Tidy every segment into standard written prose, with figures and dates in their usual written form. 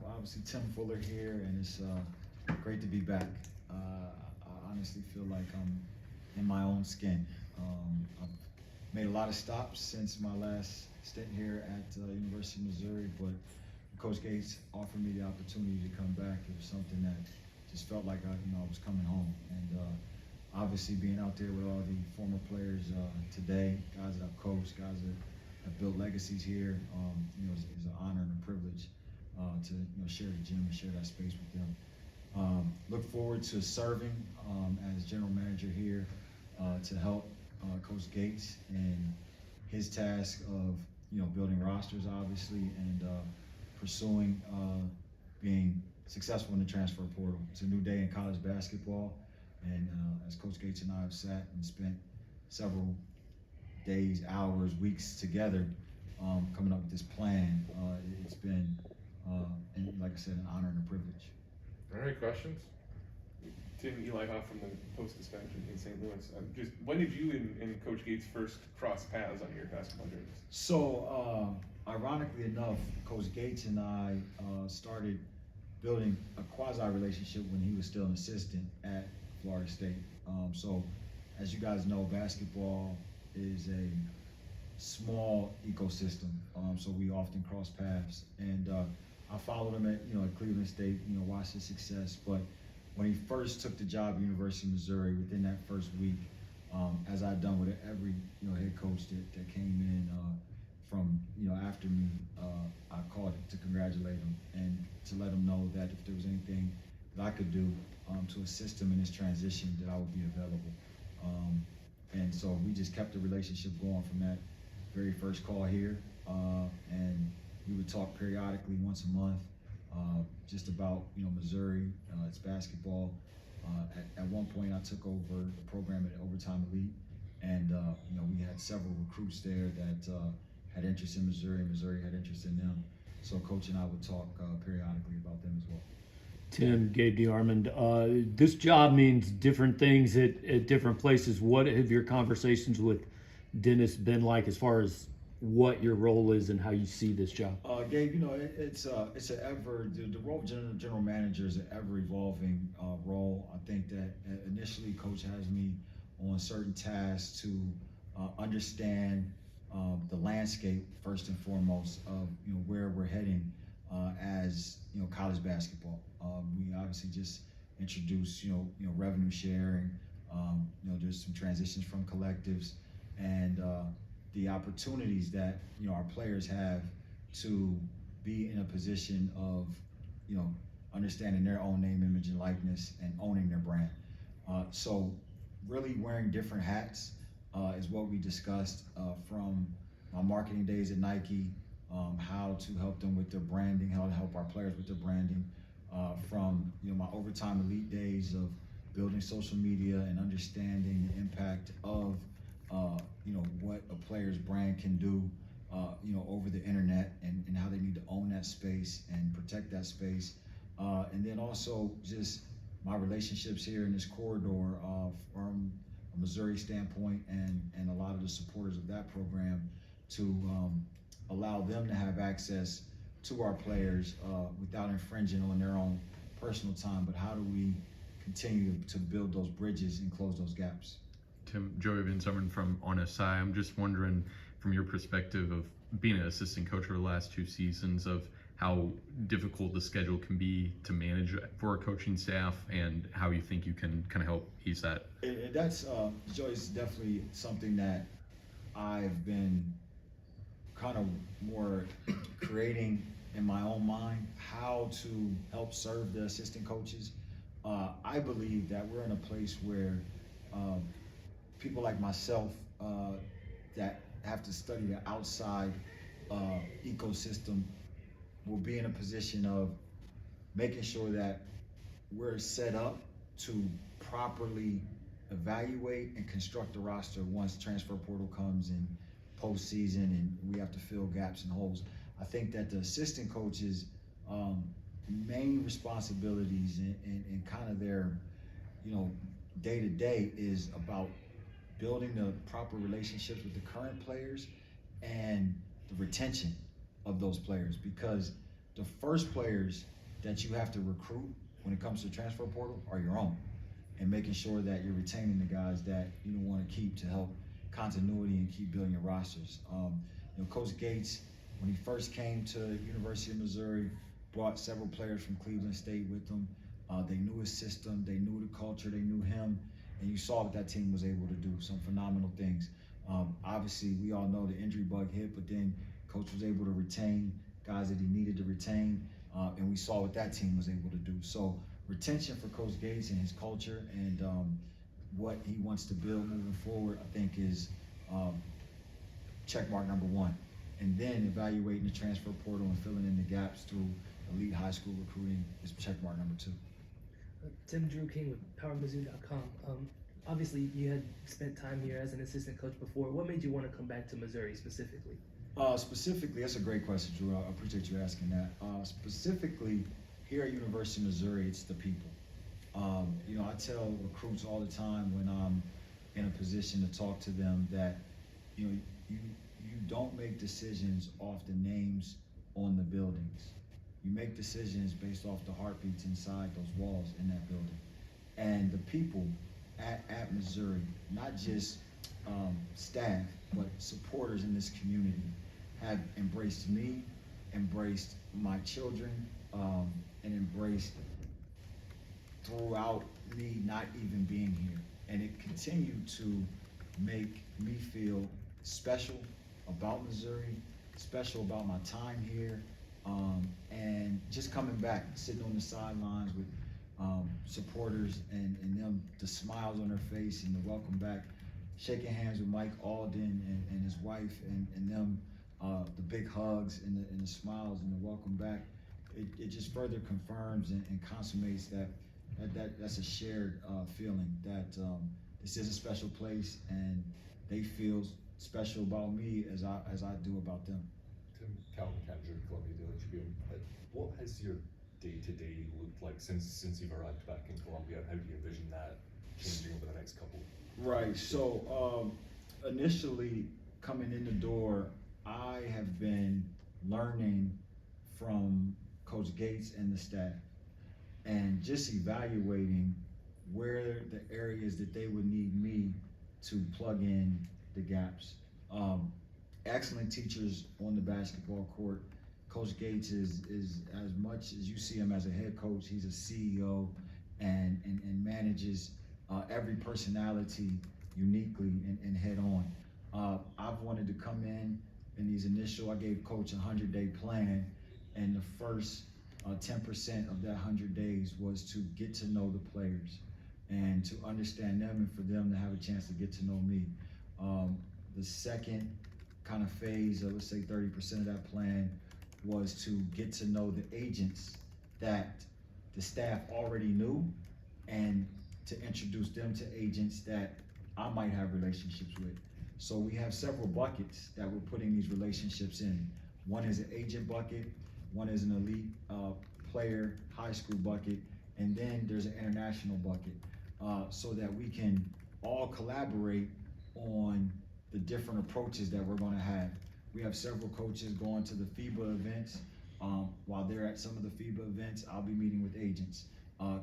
obviously Tim Fuller here, and it's great to be back. I honestly feel like I'm in my own skin. I've made a lot of stops since my last stint here at University of Missouri, but Coach Gates offered me the opportunity to come back. It was something that just felt like I was coming home, and obviously being out there with all the former players today, guys that I've coached, guys that have built legacies here, is an honor and a privilege to share the gym and share that space with them. Look forward to serving as general manager here to help Coach Gates in his task of building rosters, obviously, and pursuing being successful in the transfer portal. It's a new day in college basketball, and as Coach Gates and I have sat and spent several days, hours, weeks together coming up with this plan, it's been, and like I said, an honor and a privilege. All right, questions? Tim, Eli Hoff from the Post-Dispatch in St. Louis. Just when did you and Coach Gates first cross paths on your basketball journeys? So, ironically enough, Coach Gates and I started building a quasi-relationship when he was still an assistant at Florida State. So, as you guys know, basketball is a small ecosystem. So we often cross paths, and I followed him at Cleveland State. Watched his success, but when he first took the job at University of Missouri, within that first week, as I'd done with every head coach that came in from after me, I called to congratulate him and to let him know that if there was anything that I could do to assist him in his transition, that I would be available. And so we just kept the relationship going from that very first call here, and we would talk periodically once a month, just about Missouri, its basketball. At one point, I took over the program at Overtime Elite, and we had several recruits there that had interest in Missouri. Missouri had interest in them, so Coach and I would talk periodically about them as well. Tim, Gabe DeArmond, this job means different things at different places. What have your conversations with Dennis been like as far as what your role is and how you see this job? Gabe, it's the role of general manager is an ever evolving role. I think that initially Coach has me on certain tasks to understand the landscape first and foremost of where we're heading as college basketball. We obviously just introduced revenue sharing. There's some transitions from collectives, and the opportunities that our players have to be in a position of understanding their own name, image, and likeness, and owning their brand. So really wearing different hats is what we discussed from my marketing days at Nike, how to help them with their branding, how to help our players with their branding, from my Overtime Elite days of building social media and understanding the impact of what a player's brand can do over the internet, and how they need to own that space and protect that space, and then also just my relationships here in this corridor from a Missouri standpoint, and a lot of the supporters of that program to allow them to have access to our players without infringing on their own personal time. But how do we continue to build those bridges and close those gaps? Tim, Joey Van Zummeren from On SI. I'm just wondering, from your perspective of being an assistant coach for the last 2 seasons, of how difficult the schedule can be to manage for a coaching staff, and how you think you can kind of help ease that. That's Joey's definitely something that I've been kind of more creating in my own mind, how to help serve the assistant coaches. I believe that we're in a place where people like myself that have to study the outside ecosystem will be in a position of making sure that we're set up to properly evaluate and construct a roster once transfer portal comes in postseason and we have to fill gaps and holes. I think that the assistant coaches' main responsibilities and kind of their day-to-day is about building the proper relationships with the current players and the retention of those players, because the first players that you have to recruit when it comes to transfer portal are your own, and making sure that you're retaining the guys that you want to keep to help continuity and keep building your rosters. Coach Gates, when he first came to University of Missouri, brought several players from Cleveland State with him. They knew his system, they knew the culture, they knew him, and you saw what that team was able to do, some phenomenal things. Obviously, we all know the injury bug hit, but then Coach was able to retain guys that he needed to retain, and we saw what that team was able to do. So retention for Coach Gates and his culture and what he wants to build moving forward, I think is check mark number one. And then evaluating the transfer portal and filling in the gaps through elite high school recruiting is check mark number two. Tim Drew King with PowerMizzou.com. Obviously, you had spent time here as an assistant coach before. What made you want to come back to Missouri specifically? Specifically, that's a great question, Drew. I appreciate you asking that. Specifically, here at University of Missouri, it's the people. I tell recruits all the time when I'm in a position to talk to them that, you don't make decisions off the names on the buildings. You make decisions based off the heartbeats inside those walls in that building. And the people at Missouri, not just staff, but supporters in this community, have embraced me, embraced my children, and embraced throughout me not even being here. And it continued to make me feel special about Missouri, special about my time here, and just coming back, sitting on the sidelines with supporters and them, the smiles on their face and the welcome back, shaking hands with Mike Alden and his wife and them, the big hugs and the smiles and the welcome back. It just further confirms and consummates that's a shared feeling that this is a special place and they feel special about me as I do about them. Tim, Calvin Cantor, Columbia Daily Tribune. What has your day-to-day looked like since you've arrived back in Columbia? How do you envision that changing over the next couple? Right. So initially coming in the door, I have been learning from Coach Gates and the staff, and just evaluating where the areas that they would need me to plug in the gaps. Excellent teachers on the basketball court. Coach Gates is as much as you see him as a head coach, he's a CEO and manages every personality uniquely and head on. I've wanted to come in these initial, I gave Coach a 100-day plan, and the first 10% of that 100 days was to get to know the players and to understand them and for them to have a chance to get to know me. The second kind of phase of, let's say 30% of that plan, was to get to know the agents that the staff already knew and to introduce them to agents that I might have relationships with. So we have several buckets that we're putting these relationships in. One is an agent bucket, one is an elite player high school bucket, and then there's an international bucket, so that we can all collaborate on the different approaches that we're gonna have. We have several coaches going to the FIBA events. While they're at some of the FIBA events, I'll be meeting with agents.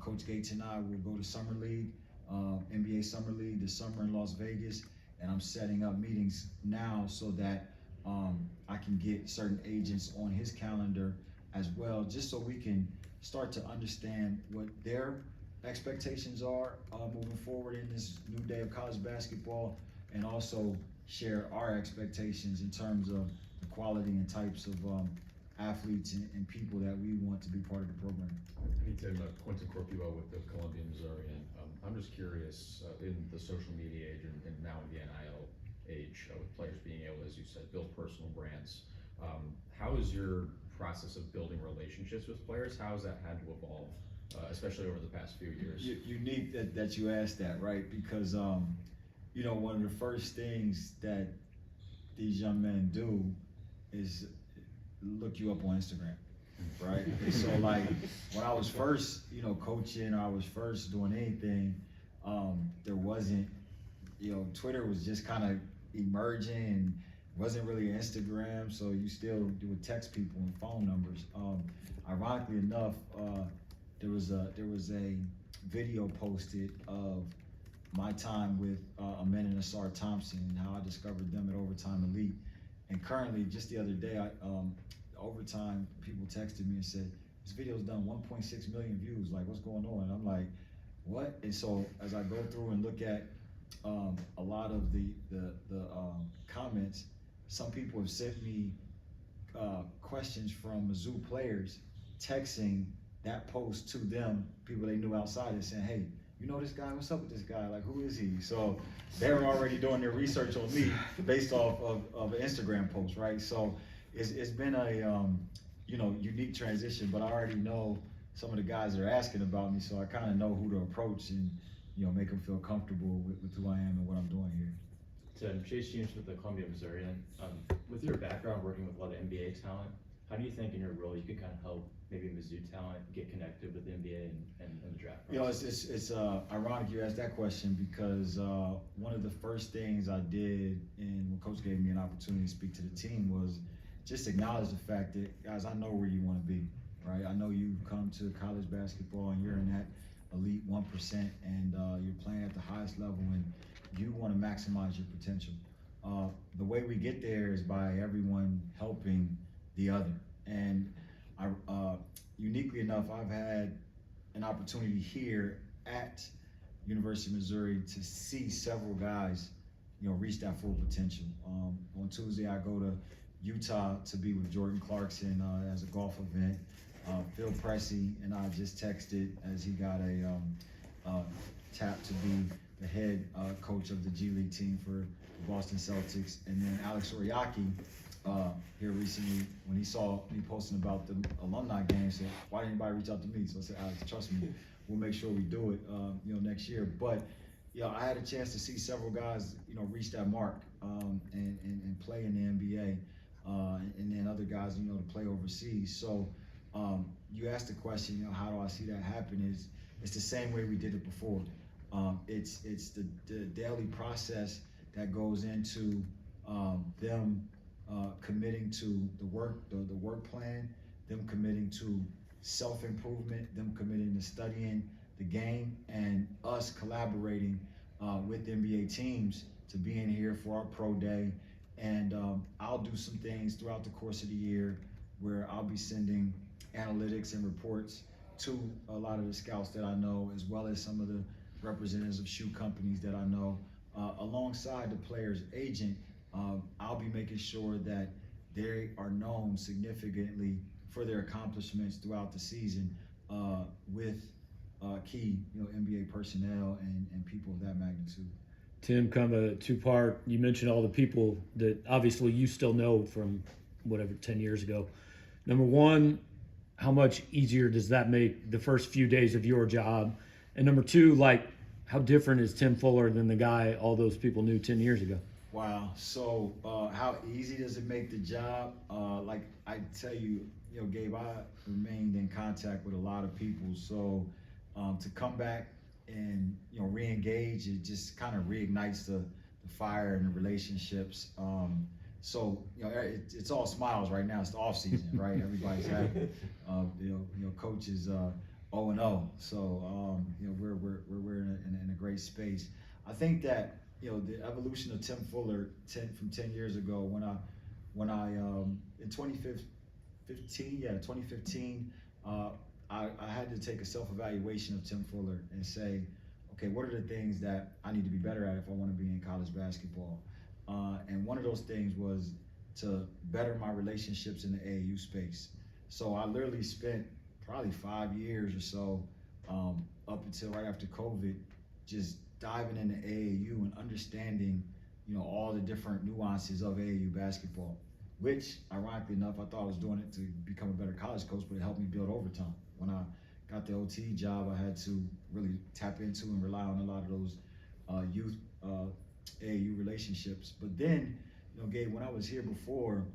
Coach Gates and I will go to Summer League, NBA Summer League this summer in Las Vegas, and I'm setting up meetings now so that I can get certain agents on his calendar as well, just so we can start to understand what their expectations are moving forward in this new day of college basketball, and also share our expectations in terms of the quality and types of athletes and people that we want to be part of the program. Hey Tim, Quentin Corpio with the Columbia Missourian. I'm just curious, in the social media age and now in the NIL age, with players being able, as you said, build personal brands, how is your process of building relationships with players? How has that had to evolve, especially over the past few years? Unique that you asked that, right? Because one of the first things that these young men do is look you up on Instagram, right? And so like when I was first, coaching, or I was first doing anything, there wasn't, Twitter was just kind of emerging, and wasn't really Instagram, so you still would text people and phone numbers. Ironically enough, there was a video posted of my time with Amen and Asar Thompson and how I discovered them at Overtime Elite. And currently, just the other day, Overtime people texted me and said, "This video's done 1.6 million views. Like, what's going on?" And I'm like, "What?" And so as I go through and look at a lot of the comments, some people have sent me questions from Mizzou players texting that post to them, people they knew outside, and saying, "Hey, you know this guy? What's up with this guy? Like, who is he?" So they're already doing their research on me based off of an Instagram post, right? So it's been a unique transition, but I already know some of the guys that are asking about me, so I kind of know who to approach and make them feel comfortable with who I am and what I'm doing here. Tim, Chase James with the Columbia Missourian. With your background working with a lot of NBA talent, how do you think in your role you could kind of help maybe Mizzou talent get connected with the NBA and the draft process? It's ironic you asked that question because one of the first things I did when Coach gave me an opportunity to speak to the team was just acknowledge the fact that, guys, I know where you want to be, right? I know you've come to college basketball and you're in that elite 1% and you're playing at the highest level and you want to maximize your potential. The way we get there is by everyone helping the other. And uniquely enough, I've had an opportunity here at University of Missouri to see several guys, reach that full potential. On Tuesday, I go to Utah to be with Jordan Clarkson as a golf event. Phil Pressey and I just texted as he got a tap to be the head coach of the G League team for the Boston Celtics. And then Alex Oriaki here recently, when he saw me posting about the alumni game, said, "Why didn't anybody reach out to me?" So I said, "Alex, trust me, we'll make sure we do it, next year." But I had a chance to see several guys, reach that mark and play in the NBA, and then other guys, to play overseas. So you asked the question, how do I see that happen? It's the same way we did it before. It's the daily process that goes into them committing to the work plan, them committing to self-improvement, them committing to studying the game, and us collaborating with NBA teams to be in here for our pro day. And I'll do some things throughout the course of the year where I'll be sending analytics and reports to a lot of the scouts that I know, as well as some of the representatives of shoe companies that I know, alongside the player's agent. I'll be making sure that they are known significantly for their accomplishments throughout the season with key NBA personnel and people of that magnitude. Tim, kind of a two-part. You mentioned all the people that obviously you still know from whatever 10 years ago. Number one, how much easier does that make the first few days of your job? And number two, how different is Tim Fuller than the guy all those people knew 10 years ago? Wow. So how easy does it make the job? Like I tell you, Gabe, I remained in contact with a lot of people. So to come back and re-engage, it just kind of reignites the fire and the relationships. So it's all smiles right now. It's the off season, right? Everybody's happy. Coach is 0-0, so we're in a great space. I think that the evolution of Tim Fuller from 10 years ago when I in 2015, I had to take a self-evaluation of Tim Fuller and say, okay, what are the things that I need to be better at if I want to be in college basketball? And one of those things was to better my relationships in the AAU space. So I literally spent probably 5 years or so, up until right after COVID, just diving into AAU and understanding, all the different nuances of AAU basketball, which ironically enough, I thought I was doing it to become a better college coach, but it helped me build overtime. When I got the OT job, I had to really tap into and rely on a lot of those youth AAU relationships. But then, Gabe, when I was here before,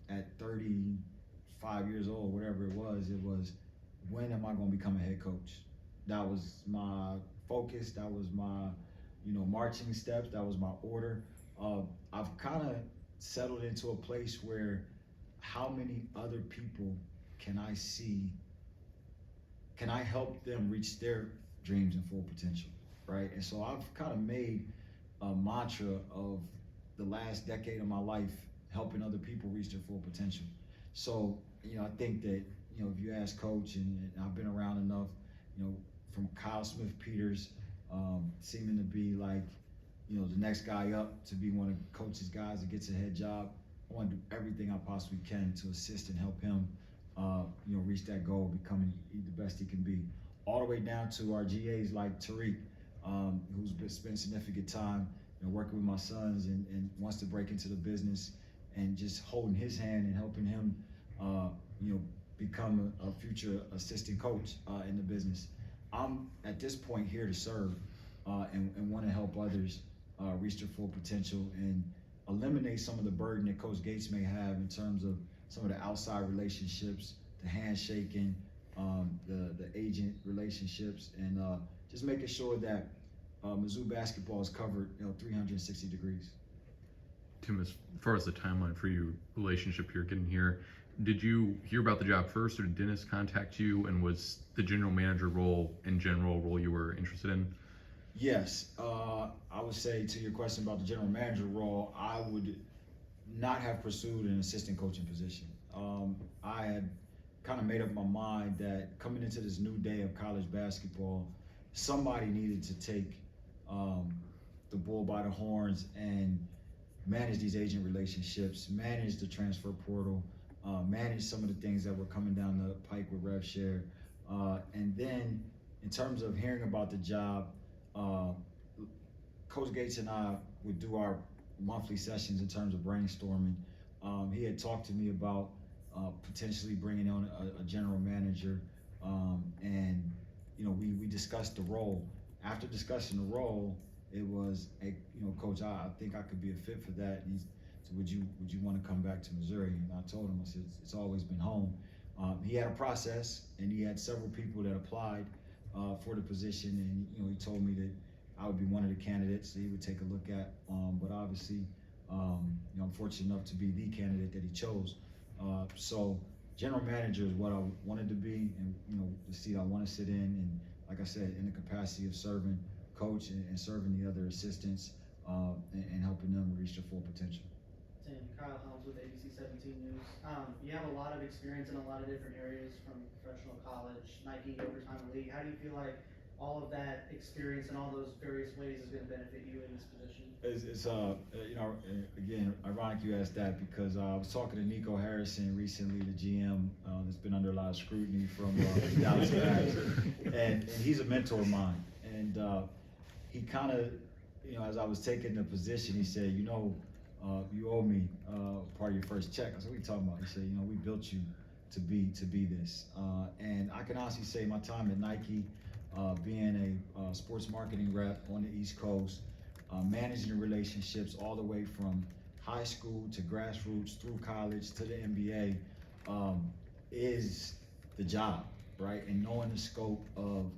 at 35 years old, whatever it was, when am I going to become a head coach? That was my focus. That was my, marching steps. That was my order. I've kind of settled into a place where how many other people can I see, can I help them reach their dreams and full potential, right? And so I've kind of made a mantra of the last decade of my life helping other people reach their full potential. So, I think that, if you ask Coach, and I've been around enough, from Kyle Smith Peters, seeming to be like, the next guy up to be one of Coach's guys that gets a head job. I want to do everything I possibly can to assist and help him, reach that goal, becoming the best he can be. All the way down to our GAs like Tariq, who's spent significant time, working with my sons and wants to break into the business, and just holding his hand and helping him, become a future assistant coach in the business. I'm at this point here to serve and want to help others reach their full potential and eliminate some of the burden that Coach Gates may have in terms of some of the outside relationships, the handshaking, the agent relationships, and just making sure that Mizzou basketball is covered 360 degrees. Tim, as far as the timeline for your relationship here getting here, did you hear about the job first, or did Dennis contact you, and was the general manager role in general a role you were interested in? Yes, I would say to your question about the general manager role, I would not have pursued an assistant coaching position. I had kind of made up my mind that coming into this new day of college basketball, somebody needed to take the bull by the horns and manage these agent relationships, manage the transfer portal, manage some of the things that were coming down the pike with rev share. And then in terms of hearing about the job, Coach Gates and I would do our monthly sessions in terms of brainstorming. He had talked to me about potentially bringing on a general manager, and we discussed the role. After discussing the role, it was, hey, Coach, I think I could be a fit for that. And he said, would you want to come back to Missouri? And I told him, I said, it's always been home. He had a process, and he had several people that applied for the position, and he told me that I would be one of the candidates that he would take a look at. But obviously, I'm fortunate enough to be the candidate that he chose. So general manager is what I wanted to be, and the seat I want to sit in, and like I said, in the capacity of serving Coach and serving the other assistants and helping them reach their full potential. Tim, Kyle Helms with ABC 17 News. You have a lot of experience in a lot of different areas, from professional college, Nike, overtime league. How do you feel like all of that experience in all those various ways is going to benefit you in this position? It's again, ironic you asked that, because I was talking to Nico Harrison recently, the GM that's been under a lot of scrutiny from Dallas Mavericks, and he's a mentor of mine. And he kind of, as I was taking the position, he said, you owe me part of your first check. I said, what are you talking about? He said, we built you to be this. And I can honestly say my time at Nike, being a sports marketing rep on the East Coast, managing the relationships all the way from high school to grassroots through college to the NBA, is the job, right? And knowing the scope of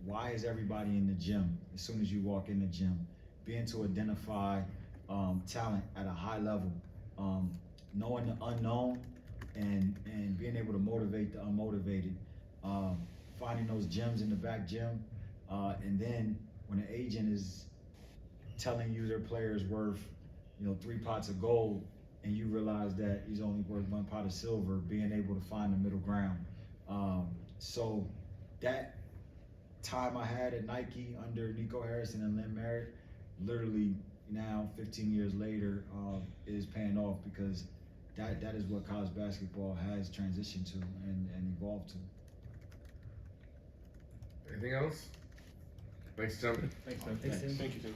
why is everybody in the gym as soon as you walk in the gym, being to identify talent at a high level, knowing the unknown and being able to motivate the unmotivated, finding those gems in the back gym, and then when an agent is telling you their player is worth 3 pots of gold, and you realize that he's only worth 1 pot of silver, being able to find the middle ground. So that time I had at Nike under Nico Harrison and Lynn Merritt, literally now 15 years later, is paying off, because that is what college basketball has transitioned to and evolved to. Anything else? Thanks, gentlemen. Thanks, Tim. Thank you, Tim.